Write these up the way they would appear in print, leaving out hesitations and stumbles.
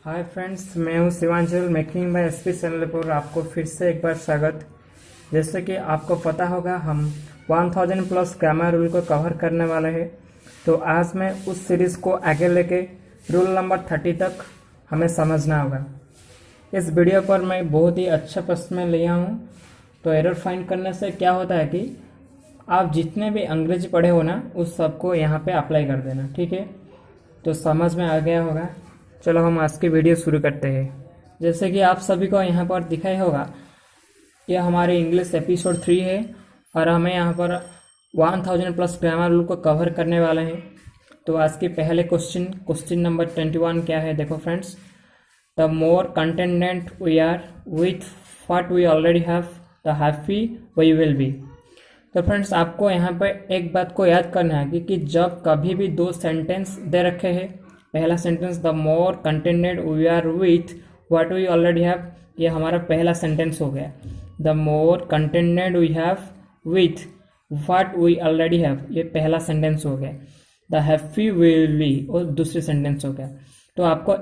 Hi friends, मैं हूं शिवांचल making bye SP channel पर आपको फिर से एक बार स्वागत। जैसे कि आपको पता होगा, हम 1000 प्लस ग्रामर रूल को कवर करने वाले हैं। तो आज मैं उस सीरीज़ को आगे लेके रूल नंबर 30 तक हमें समझना होगा। इस वीडियो पर मैं बहुत ही अच्छा प्रश्न में लिया हूँ। तो एरर फाइंड करने से क्या होता है कि आप जितने भी अंग्रेजी पढ़े हो ना, उस सबको यहाँ पे अप्लाई कर देना, ठीक है। तो समझ में आ गया होगा। चलो हम आज की वीडियो शुरू करते हैं। जैसे कि आप सभी को यहाँ पर दिखाई होगा, यह हमारे इंग्लिश एपिसोड 3 है और हमें यहाँ पर 1000 प्लस ग्रामर रूल को कवर करने वाले हैं। तो आज के पहले क्वेश्चन नंबर 21 क्या है, देखो friends. The more contented we are with what we already have, the happy we will be. तो फ्रेंड्स, आपको यहाँ पर एक बात को याद करना है कि जब कभी भी दो सेंटेंस दे रखे हैं, पहला sentence the more contented we are with what we already have, ये हमारा पहला सेंटेंस हो गया। The more contented we have with what we already have, ये पहला सेंटेंस हो गया। द हैप्पी विल बी और दूसरी सेंटेंस हो गया। तो आपको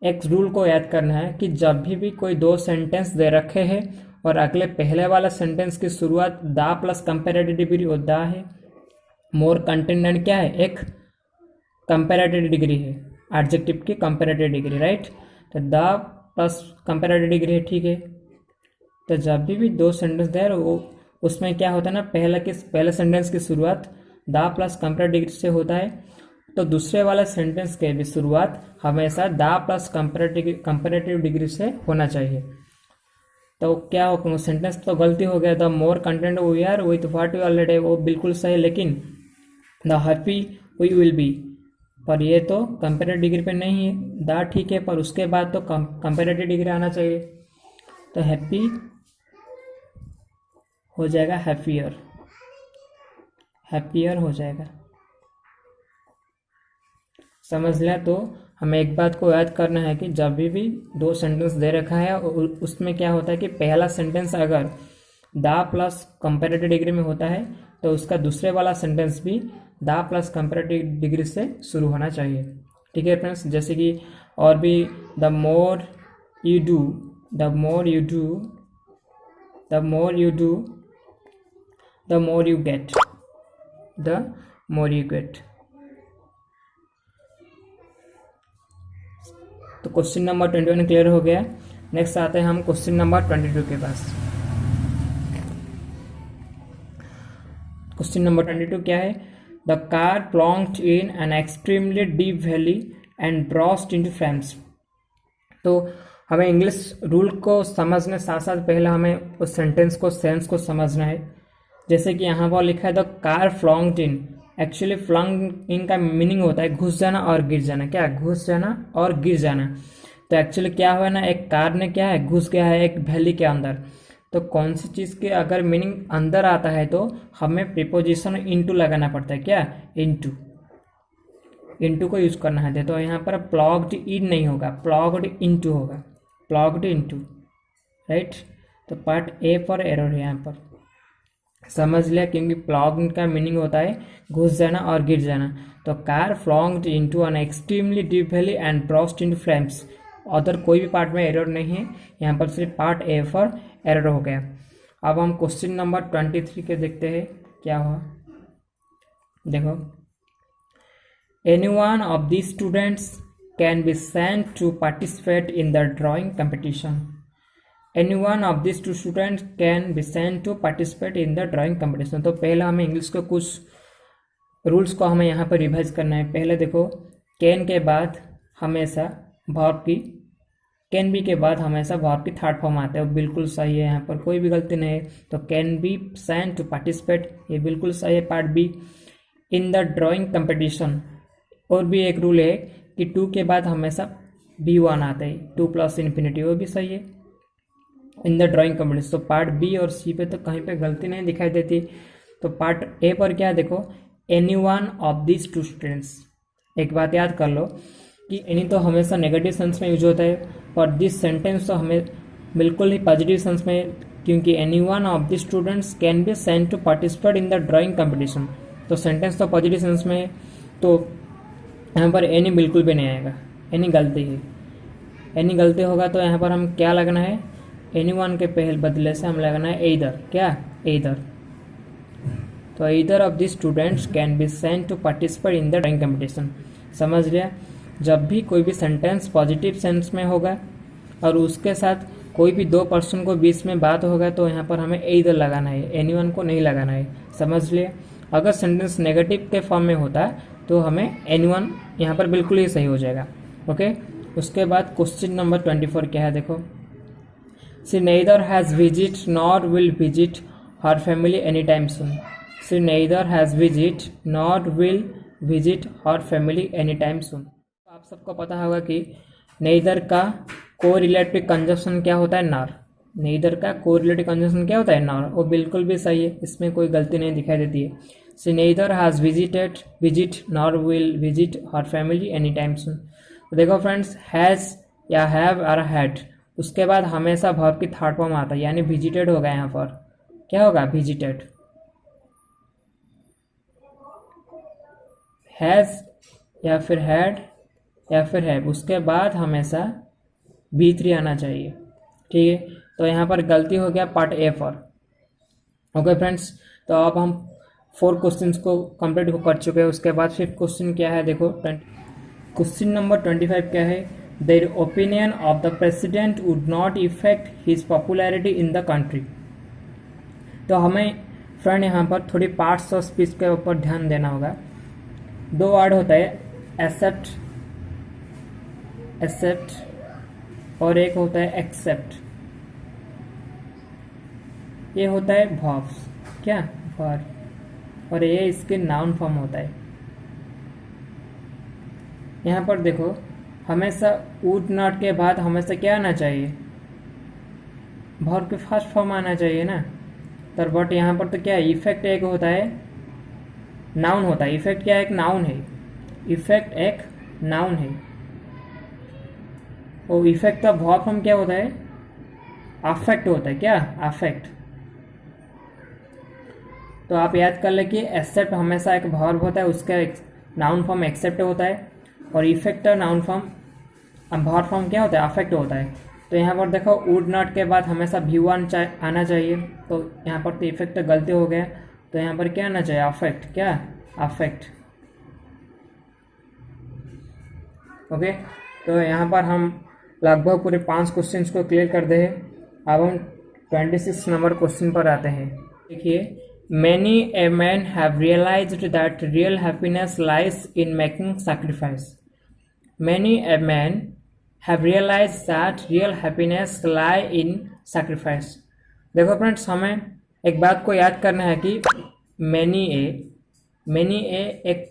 एक रूल को याद करना है कि जब भी कोई दो सेंटेंस दे रखे हैं और अगले पहले वाला सेंटेंस की शुरुआत द प्लस कंपेरेटिव डिग्री और द है, मोर कंटेंटेड क्या है, एक कंपेरेटिव डिग्री है, एडजेक्टिव की कंपेरेटिव डिग्री, राइट। तो द प्लस कंपेरेटिव डिग्री है, ठीक है। तो जब भी दो सेंटेंस दे वो उसमें क्या होता है ना, पहले सेंटेंस की शुरुआत द प्लस कंपेरेटिव डिग्री से होता है, तो दूसरे वाले सेंटेंस के भी शुरुआत हमेशा द प्लस कंपेरेटिव डिग्री से होना चाहिए। तो क्या हो, सेंटेंस तो गलती हो गया, the more content we are with what we already, वो बिल्कुल सही, लेकिन the happy we will be, पर ये तो कंपेरेटिव डिग्री पे नहीं है। द ठीक है, पर उसके बाद तो कंपेरेटिव डिग्री आना चाहिए। तो हैप्पी हो जाएगा हैप्पियर, हैप्पियर हो जाएगा। समझ लिया। तो हमें एक बात को याद करना है कि जब भी दो सेंटेंस दे रखा है उसमें क्या होता है कि पहला सेंटेंस अगर द प्लस कंपेरेटिव डिग्री में होता है तो उसका दूसरे वाला सेंटेंस भी द प्लस कंपेरेटिव डिग्री से शुरू होना चाहिए, ठीक है फ्रेंड्स। जैसे कि और भी the more you do, the more you do, the more you do, the more you get, the more you get. तो क्वेश्चन नंबर 21 क्लियर हो गया। नेक्स्ट आते हैं हम क्वेश्चन नंबर 22 के पास। क्वेश्चन नंबर 22 क्या है, the car plunged in an extremely deep valley and burst into flames. तो हमें इंग्लिश रूल को समझने साथ साथ पहले हमें उस सेंटेंस को, सेंस को समझना है। जैसे कि यहाँ पर लिखा है the car plunged in, actually flung in का मीनिंग होता है घुस जाना और गिर जाना। क्या, घुस जाना और गिर जाना। तो एक्चुअली क्या हुआ ना, एक कार ने क्या है, घुस गया है एक वैली के अंदर। तो कौन सी चीज़ के अगर मीनिंग अंदर आता है तो हमें प्रीपोजिशन इनटू लगाना पड़ता है। क्या, इनटू, इनटू को यूज करना है। तो यहाँ पर प्लॉग्ड इन नहीं होगा, प्लॉग्ड इनटू होगा, प्लॉग्ड इनटू, राइट। तो पार्ट ए पर एरर है यहाँ पर, समझ लिया, क्योंकि प्लॉग्ड का मीनिंग होता है घुस जाना और गिर जाना। तो car plunged into an extremely deep valley and burst into flames. Other कोई भी पार्ट में एरर नहीं है, यहाँ पर सिर्फ पार्ट ए पर एरर हो गया। अब हम क्वेश्चन नंबर 23 के देखते हैं क्या हुआ। देखो, any one of the students can be sent to participate in the drawing competition. Any one of this two students can be sent to participate in the drawing competition. तो पहले हमें English के कुछ रूल्स को हमें यहाँ पर revise करना है। पहले देखो, कैन के बाद हमेशा वर्ब की, कैन बी के बाद हमेशा वर्ब की थर्ड फॉर्म आते हैं, बिल्कुल सही है, यहाँ पर कोई भी गलती नहीं है। तो can be sent to participate, ये बिल्कुल सही है, part B. In the drawing competition, और भी एक रूल है कि टू के बाद हमेशा B1 आता है, टू प्लस इन्फिनिटी, वो भी सही है। इन द ड्राइंग कंपटीशन, तो पार्ट बी और सी पे तो कहीं पे गलती नहीं दिखाई देती। तो पार्ट ए पर क्या, देखो, any one of this two students. एक बात याद कर लो कि एनी तो हमेशा नेगेटिव सेंस में यूज होता है, पर दिस सेंटेंस तो हमें बिल्कुल ही पॉजिटिव सेंस में, क्योंकि any one of this students can be sent to participate in the drawing competition. तो सेंटेंस तो पॉजिटिव सेंस में है, तो यहाँ पर एनी बिल्कुल भी नहीं आएगा, एनी गलती है। एनी गलती होगा तो यहाँ पर हम क्या लगना है, एनीवन के पहले बदले से हम लगना है एदर, क्या एदर। तो either of the students can be sent to participate in the drawing competition. समझ लिया, जब भी कोई भी सेंटेंस पॉजिटिव सेंस में होगा और उसके साथ कोई भी दो पर्सन को बीच में बात होगा तो यहाँ पर हमें ईदर लगाना है, एनीवन को नहीं लगाना है। समझ लिया। अगर सेंटेंस नेगेटिव के फॉर्म में होता तो हमें एनीवन यहाँ पर बिल्कुल ही सही हो जाएगा। ओके, उसके बाद क्वेश्चन नंबर 24 क्या है देखो। She neither has visit nor will visit her family any time soon. She neither has visit nor will visit her family any time soon. आप सबको पता होगा कि नेदर का कोरिलेटिव कंजंक्शन क्या होता है, नॉर। नेदर का कोरिलेटिव कंजंक्शन क्या होता है, नॉर। वो बिल्कुल भी सही है, इसमें कोई गलती नहीं दिखाई देती है। She neither has visit nor will visit her family any time soon. तो देखो फ्रेंड्स, हैज़ या हैव और हैड, उसके बाद हमेशा वर्ब की थर्ड फॉर्म आता है, यानी विजिटेड होगा। यहाँ पर क्या होगा, विजिटेड। हैज़ या फिर हैड या फिर हैव, उसके बाद हमेशा V3 आना चाहिए। ठीक है, तो यहाँ पर गलती हो गया पार्ट ए पर। ओके फ्रेंड्स, तो अब हम 4 क्वेश्चंस को कंप्लीट कर चुके हैं। उसके बाद 5th क्वेश्चन क्या है देखो। क्वेश्चन नंबर 25 क्या है, their opinion of the president would not effect his popularity in the country. तो हमें फ्रेंड यहाँ पर थोड़ी पार्ट्स ऑफ स्पीच के ऊपर ध्यान देना होगा। 2 वर्ड होता है, एक्सेप्ट और एक होता है एक्सेप्ट। ये होता है वर्ब्स, क्या वर्ब, और ये इसके नाउन फॉर्म होता है। यहाँ पर देखो, हमेशा वुड नॉट के बाद हमेशा क्या आना चाहिए, वर्ब के फर्स्ट फॉर्म आना चाहिए ना। तो बट यहाँ पर तो क्या है, इफेक्ट एक होता है, नाउन होता है। इफेक्ट क्या है, एक नाउन है। इफेक्ट एक नाउन है। और इफेक्ट का वर्ब फॉर्म क्या होता है, अफेक्ट होता है, क्या अफेक्ट। तो आप याद कर ले कि एक्सेप्ट हमेशा एक वर्ब होता है, उसका एक नाउन फॉर्म एक्सेप्ट होता है, और इफेक्ट का नाउन फॉर्म वर्ब फॉर्म क्या होता है, अफेक्ट होता है। तो यहाँ पर देखो, वुड नॉट के बाद हमेशा V1 आना चाहिए, तो यहाँ पर तो इफेक्ट गलती हो गया। तो यहाँ पर क्या आना चाहिए, अफेक्ट, क्या अफेक्ट। ओके, तो यहाँ पर हम लगभग पूरे 5 क्वेश्चंस को क्लियर कर दे। अब हम 26 नंबर क्वेश्चन पर आते हैं। देखिए, many a man have realized that real happiness lies in making sacrifice. Many a man have realized that real happiness lie in sacrifice. देखो फ्रेंड्स, हमें एक बात को याद करना है कि मैनी ए एक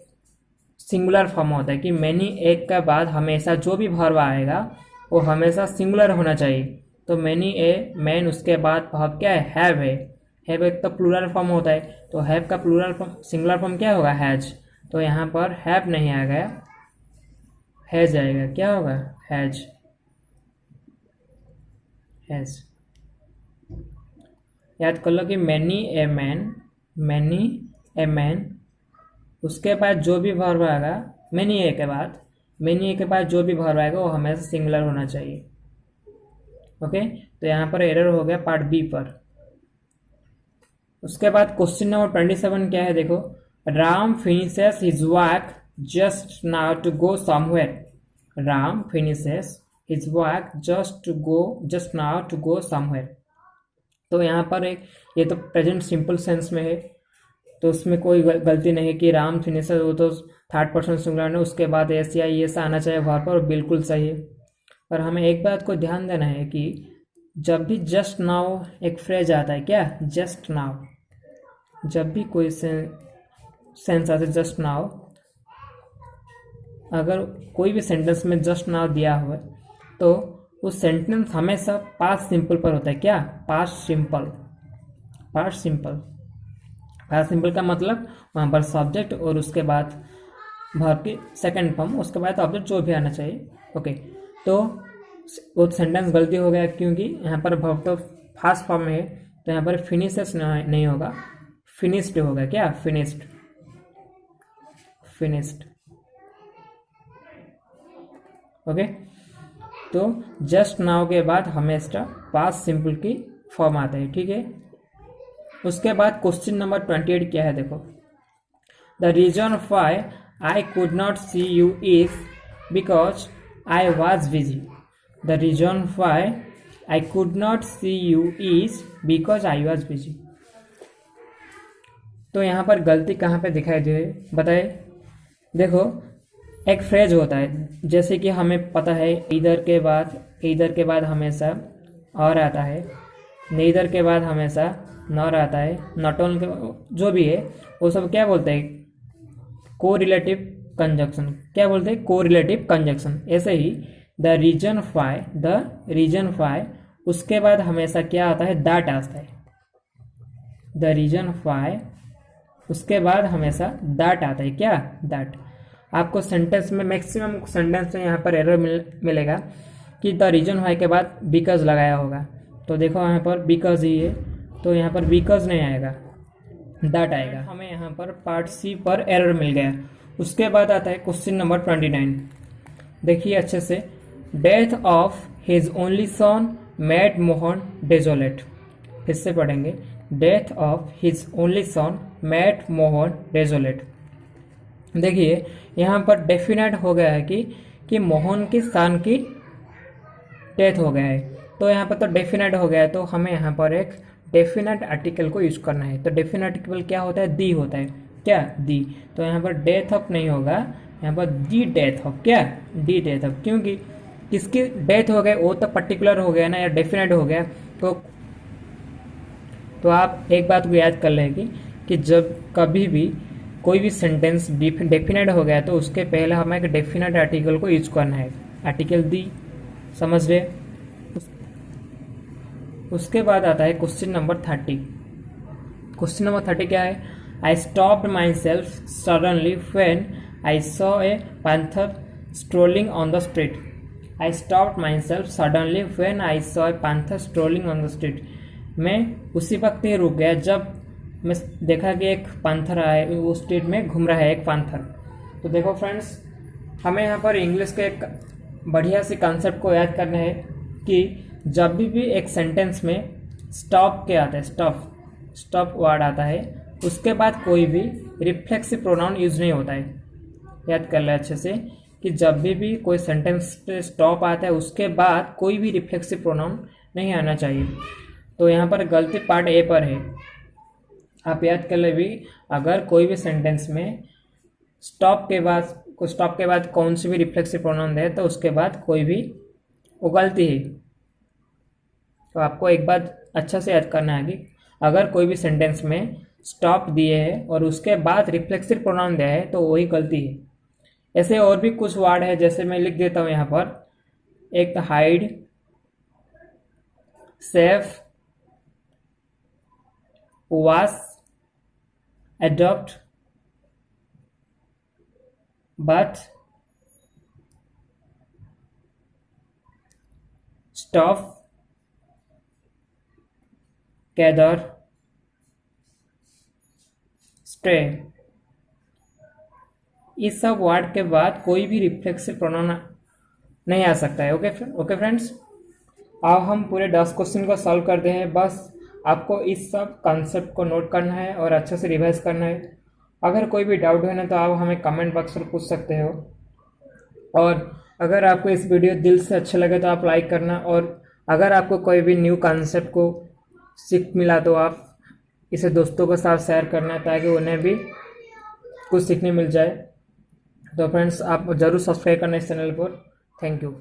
सिंगुलर फॉर्म होता है कि मैनी एक के बाद हमेशा जो भी वर्ब आएगा वो हमेशा सिंगुलर होना चाहिए। तो मैनी ए मैन, उसके बाद वर्ब क्या है, हैव है। हैव एक तो प्लूरल फॉर्म होता है, तो हैव का प्लूरल फॉर्म सिंगुलर फॉर्म क्या होगा, हैज। तो यहाँ पर हैव नहीं आएगा, हैज आएगा। क्या होगा, हैज, हैज। याद कर लो कि मैनी ए मैन, उसके बाद जो भी वर्ब आएगा, मैनी ए के बाद जो भी वर्ब आएगा वो हमेशा सिंगुलर होना चाहिए। ओके, तो यहाँ पर एरर हो गया पार्ट बी पर। उसके बाद क्वेश्चन नंबर 27 क्या है देखो। Ram finishes his work just now to go somewhere. Ram finishes his work just now to go somewhere. तो यहाँ पर एक, ये तो प्रेजेंट सिंपल सेंस में है, तो उसमें कोई गलती नहीं कि राम फिनिशेस, वो तो थर्ड पर्सन सिंगुलर है, उसके बाद एस या ये आना चाहिए वर्ब पर, बिल्कुल सही है। पर हमें एक बात को ध्यान देना है कि जब भी जस्ट नाउ एक फ्रेज आता है, क्या जस्ट नाउ, जब भी कोई सेंस आता है जस्ट नाउ, अगर कोई भी सेंटेंस में जस्ट नाउ दिया हुआ है तो उस सेंटेंस हमेशा पास्ट सिंपल पर होता है। क्या, पास्ट सिंपल। पास्ट सिंपल का मतलब वहाँ पर सब्जेक्ट और उसके बाद वर्ब की सेकंड फॉर्म, उसके बाद ऑब्जेक्ट जो भी आना चाहिए। ओके, तो वो सेंटेंस गलती हो गया क्योंकि यहाँ पर वर्ब तो फर्स्ट फॉर्म में है, तो यहाँ पर फिनिशेस नहीं होगा, फिनिश्ड होगा। क्या, फिनिश्ड। ओके, तो जस्ट नाउ के बाद हमेशा पास्ट सिंपल की फॉर्म आता है, ठीक है। उसके बाद क्वेश्चन नंबर 28 क्या है, देखो। The reason why I could not see you is because I was busy. The reason why I could not see you is because I was busy. तो यहाँ पर गलती कहाँ पे दिखाई दे बताए। देखो, एक फ्रेज होता है, जैसे कि हमें पता है इधर के बाद हमेशा और आता है, नीदर के बाद हमेशा नॉर आता है, नॉट ऑन के जो भी है वो सब क्या बोलते हैं, को रिलेटिव कंजक्शन। क्या बोलते हैं, को रिलेटिव कंजक्शन। ऐसे ही द रीजन व्हाई उसके बाद हमेशा क्या आता है, दैट आता है। द रीजन व्हाई उसके बाद हमेशा दैट आता है, क्या, दैट। आपको सेंटेंस में मैक्सिमम सेंटेंस में यहाँ पर एरर मिलेगा कि द रीजन व्हाई के बाद बिकॉज लगाया होगा। तो देखो यहाँ पर बिकॉज ही है, तो यहाँ पर बिकॉज नहीं आएगा, दैट आएगा। हमें यहाँ पर पार्ट सी पर एरर मिल गया। उसके बाद आता है क्वेश्चन नंबर 29। देखिए अच्छे से। Death of his only son made Mohan desolate. फिर से पढ़ेंगे। Death of his only son made Mohan desolate. देखिए यहाँ पर डेफिनेट हो गया है कि मोहन की सन की डेथ हो गया है। तो यहाँ पर तो डेफिनेट हो गया है, तो हमें यहाँ पर एक डेफिनेट आर्टिकल को यूज करना है। तो डेफिनेट आर्टिकल क्या होता है, दी होता है, क्या, दी। तो यहाँ पर डेथ ऑफ नहीं होगा, यहाँ पर दी डेथ ऑफ, क्या, दी डेथ ऑफ। क्योंकि किसकी डेथ हो गई वो तो पर्टिकुलर हो गया ना, या डेफिनेट हो गया। तो आप एक बात को याद कर लेंगे कि जब कभी भी कोई भी सेंटेंस डेफिनेट हो गया तो उसके पहले हमें एक डेफिनेट आर्टिकल को यूज करना है, आर्टिकल दी, समझ रहे। उसके बाद आता है क्वेश्चन नंबर 30। क्वेश्चन नंबर 30 क्या है, I stopped my self suddenly when I saw a panther strolling on the street. I stopped my self suddenly when I saw a panther strolling on the street. मैं उसी वक्त ही रुक गया जब मैं देखा कि एक पैंथर आया, वो स्ट्रीट में घूम रहा है एक पैंथर। तो देखो फ्रेंड्स, हमें यहाँ पर इंग्लिश के एक बढ़िया सी कॉन्सेप्ट को याद करना है कि जब भी एक सेंटेंस में स्टॉप के आता है, स्टॉप वर्ड आता है, उसके बाद कोई भी रिफ्लेक्सिव प्रोनाउन यूज नहीं होता है। याद कर ले अच्छे से कि जब भी कोई सेंटेंस पे स्टॉप आता है उसके बाद कोई भी रिफ्लेक्सिव प्रोनाउन नहीं आना चाहिए। तो यहाँ पर गलती पार्ट ए पर है। आप याद कर ले भी, अगर कोई भी सेंटेंस में स्टॉप के बाद कौन सी भी रिफ्लेक्सिव प्रोनाउन दे तो उसके बाद कोई भी वो गलती है। तो आपको एक बात अच्छा से याद करना है कि अगर कोई भी सेंटेंस में स्टॉप दिए है और उसके बाद रिफ्लेक्सिव प्रोनाउन दिया है तो वही गलती है। ऐसे और भी कुछ वर्ड है, जैसे मैं लिख देता हूँ यहाँ पर, एक hide, safe, wash, adopt, but, stop, gather, stay. इस सब वर्ड के बाद कोई भी रिफ्लेक्सिव प्रोनाउन नहीं आ सकता है। ओके फ्रेंड्स, अब हम पूरे 10 क्वेश्चन को सॉल्व करते हैं। बस आपको इस सब कॉन्सेप्ट को नोट करना है और अच्छे से रिवाइज करना है। अगर कोई भी डाउट है ना तो आप हमें कमेंट बॉक्स पर पूछ सकते हो। और अगर आपको इस वीडियो दिल से अच्छा लगे तो आप लाइक करना, और अगर आपको कोई भी न्यू कॉन्सेप्ट को सीख मिला तो आप इसे दोस्तों के साथ शेयर करना ताकि उन्हें भी कुछ सीखने मिल जाए। तो फ्रेंड्स, आप ज़रूर सब्सक्राइब करना इस चैनल पर। Thank you.